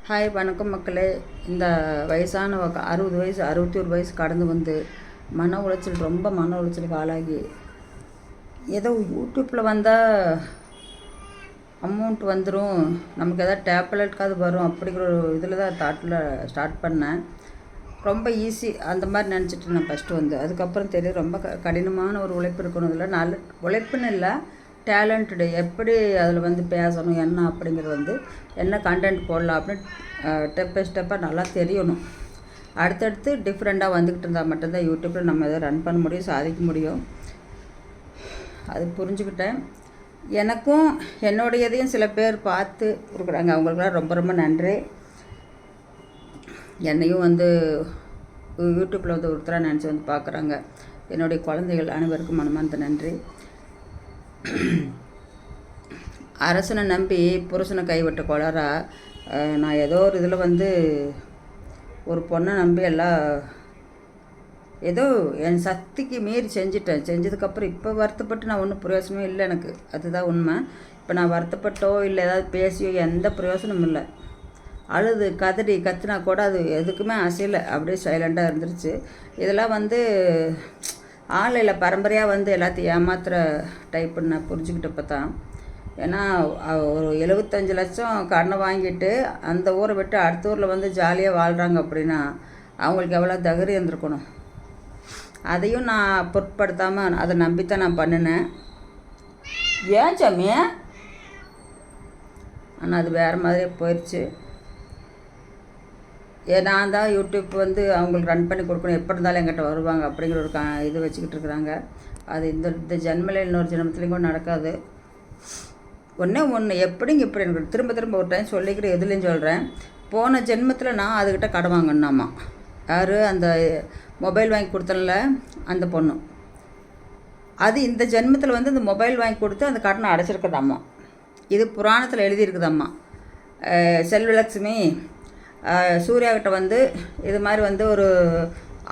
Hi வணக்கம் மக்களே. இந்த வயசான 60 வயசு 61 வயசு கடந்து வந்து மன உளைச்சலுக்கு ஆளாகி ஏதோ யூடியூப்பில் வந்தால் அமௌண்ட் வந்துடும், நமக்கு எதாவது டேப்லெட்காவது வரும் அப்படிங்கிற ஒரு இதில் தான் தாட்டில் ஸ்டார்ட் பண்ணேன். ரொம்ப ஈஸி அந்த மாதிரி நினச்சிட்டு நான் ஃபஸ்ட்டு வந்து அதுக்கப்புறம் தெரியும் ரொம்ப கடினமான ஒரு உழைப்பு இருக்கணும். இதில் நல்ல உழைப்புன்னு இல்லை, டேலண்ட்டு எப்படி அதில் வந்து பேசணும் என்ன அப்படிங்கிறது என்ன கண்டென்ட் போடலாம் அப்படின்னு ஸ்டெப் பை ஸ்டெப்பாக நல்லா தெரியணும். அடுத்தடுத்து டிஃப்ரெண்ட்டாக வந்துக்கிட்டு இருந்தால் மட்டும்தான் யூடியூப்பில் நம்ம எதை ரன் பண்ண முடியும், சாதிக்க முடியும். அது புரிஞ்சுக்கிட்டேன். எனக்கும் என்னுடையதையும் சில பேர் பார்த்து கொடுக்குறாங்க, அவங்களுக்குலாம் ரொம்ப ரொம்ப நன்றி. என்னையும் வந்து யூடியூப்பில் வந்து ஒருத்தராக நினச்சி வந்து பார்க்குறாங்க. என்னுடைய குழந்தைகள் அனைவருக்கும் மனமார்ந்த நன்றி. அரசனை நம்பி புருஷனை கைவிட்ட கொளரா, நான் ஏதோ ஒரு இதில் வந்து ஒரு பொண்ணை நம்பி எல்லாம் ஏதோ என் சக்திக்கு மீறி செஞ்சதுக்கப்புறம் இப்போ வருத்தப்பட்டு நான் ஒன்றும் பிரயோசனமே இல்லை எனக்கு. அதுதான் உண்மை. இப்போ நான் வருத்தப்பட்டோ இல்லை ஏதாவது பேசியோ எந்த பிரயோசனமும் இல்லை. அழுது கதறி கத்துனா கூட அது எதுக்குமே அசையலை, அப்படியே சைலண்ட்டாக இருந்துருச்சு. இதெல்லாம் வந்து ஆன்லைனில் பரம்பரையாக வந்து எல்லாத்தையும் ஏமாத்துகிற டைப்புன்னு நான் புரிஞ்சுக்கிட்டப்போ தான். ஏன்னா ஒரு 75 லட்சம் கடனை வாங்கிட்டு அந்த ஊரை விட்டு அடுத்த ஊரில் வந்து ஜாலியாக வாழ்கிறாங்க அப்படின்னா அவங்களுக்கு எவ்வளோ தைரியம் இருந்திருக்கணும். அதையும் நான் பொருட்படுத்தாமல் அதை நம்பித்தான் நான் பண்ணினேன். ஏன் சாமி, ஆனால் அது வேறு மாதிரியே போயிடுச்சு. நான் தான் யூடியூப் வந்து அவங்களுக்கு ரன் பண்ணி கொடுக்கணும், எப்படி இருந்தாலும் என்கிட்ட வருவாங்க அப்படிங்கிற ஒரு இது வச்சுக்கிட்டு இருக்கிறாங்க. அது இந்த ஜென்மத்தில் இன்னொரு ஜென்மத்துலேயும் கூட நடக்காது. ஒன்று எப்படிங்க இப்படி எனக்கு திரும்ப ஒரு டைம் சொல்லிக்கிற எதுலேயும் சொல்கிறேன். போன ஜென்மத்தில் நான் அதுக்கிட்ட கடன் வாங்கினாமா. யார் அந்த மொபைல் வாங்கி கொடுத்தல அந்த பொண்ணு, அது இந்த ஜென்மத்தில் வந்து இந்த மொபைல் வாங்கி கொடுத்து அந்த கடனை அடைச்சிருக்குதாம்மா. இது புராணத்தில் எழுதியிருக்குதாம்மா. செல்வலட்சுமி சூர்யாக்கிட்ட வந்து இது மாதிரி வந்து ஒரு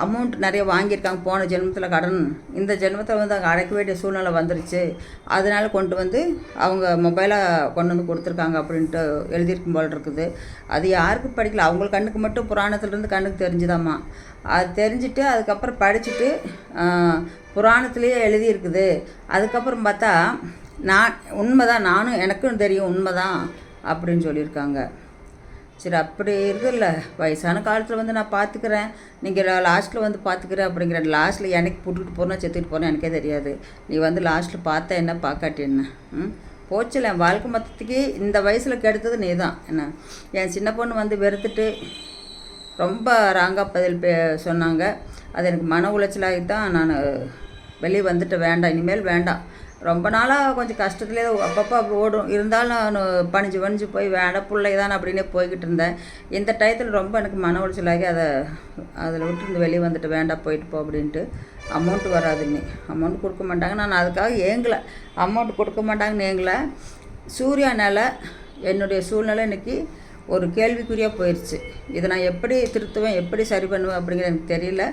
அமௌண்ட் நிறைய வாங்கியிருக்காங்க போன ஜென்மத்தில் கடன், இந்த ஜென்மத்தில் வந்து அங்கே அடைக்க வேண்டிய சூழ்நிலை வந்துருச்சு, அதனால் கொண்டு வந்து அவங்க மொபைலை கொண்டு வந்து கொடுத்துருக்காங்க அப்படின்ட்டு எழுதியிருக்கும் போல் இருக்குது. அது யாருக்கு படிக்கல, அவங்க கண்ணுக்கு மட்டும் புராணத்துலேருந்து கண்ணுக்கு தெரிஞ்சுதாம்மா. அது தெரிஞ்சுட்டு அதுக்கப்புறம் படிச்சுட்டு புராணத்துலேயே எழுதியிருக்குது. அதுக்கப்புறம் பார்த்தா நான் உண்மைதான், நானும் எனக்கும் தெரியும் உண்மைதான் அப்படின்னு சொல்லியிருக்காங்க. சரி, அப்படி இருக்குல்ல, வயசான காலத்தில் வந்து நான் பார்த்துக்கிறேன், நீங்கள் லாஸ்ட்டில் வந்து பார்த்துக்கிறேன் அப்படிங்கிற. லாஸ்ட்டில் எனக்கு போட்டுக்கிட்டு போகிறேன் செத்துக்கிட்டு போகிறேன் எனக்கே தெரியாது. நீ வந்து லாஸ்ட்டில் பார்த்தா என்ன பார்க்காட்டி என்ன போச்சுல. என் வாழ்க்கை மொத்தத்துக்கு இந்த வயசில் கெடுத்தது நீ தான். என்ன என் சின்ன பொண்ணு வந்து வெறுத்துட்டு ரொம்ப ராங்கா பதில் சொன்னாங்க. அது எனக்கு மன உளைச்சலாகி தான் நான் வெளியே வந்துட்டு வேண்டாம், இனிமேல் வேண்டாம். ரொம்ப நாளாக கொஞ்சம் கஷ்டத்துலேயே அப்பப்போ ஓடும், இருந்தாலும் நான் பணிஞ்சு போய் வேண்டாம் பிள்ளை தான் அப்படின்னே போய்கிட்டு இருந்தேன். இந்த டயத்தில் ரொம்ப எனக்கு மன உளைச்சலாகி அதில் விட்டுருந்து வெளியே வந்துட்டு வேண்டாம் போயிட்டு போ அப்படின்ட்டு. அமௌண்ட் வராதுன்னு அமௌண்ட் கொடுக்க மாட்டாங்க, நான் அதுக்காக ஏங்கலை. அமௌண்ட் கொடுக்க மாட்டாங்கன்னு ஏங்கலை. சூர்யானால் என்னுடைய சூழ்நிலை இன்றைக்கி ஒரு கேள்விக்குறியாக போயிடுச்சு. இதை நான் எப்படி திருத்துவேன், எப்படி சரி பண்ணுவேன் அப்படிங்கிறது எனக்கு தெரியல.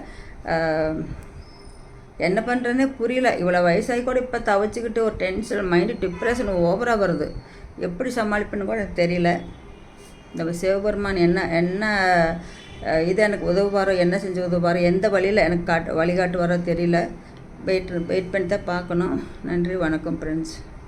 என்ன பண்ணுறேன்னே புரியல. இவ்வளோ வயசாகி கூட இப்போ தவச்சிக்கிட்டு ஒரு டென்ஷன், மைண்டு டிப்ரெஷன் ஓவராக வருது. எப்படி சமாளிப்புன்னு கூட எனக்கு தெரியல. இந்த சிவபெருமான் என்ன இது எனக்கு உதவுவாரோ, என்ன செஞ்சு உதவுவாரோ, எந்த வழியில் எனக்கு வழிகாட்டுவாரோ தெரியல. வெயிட் பண்ணி தான் பார்க்கணும். நன்றி, வணக்கம் ஃப்ரெண்ட்ஸ்.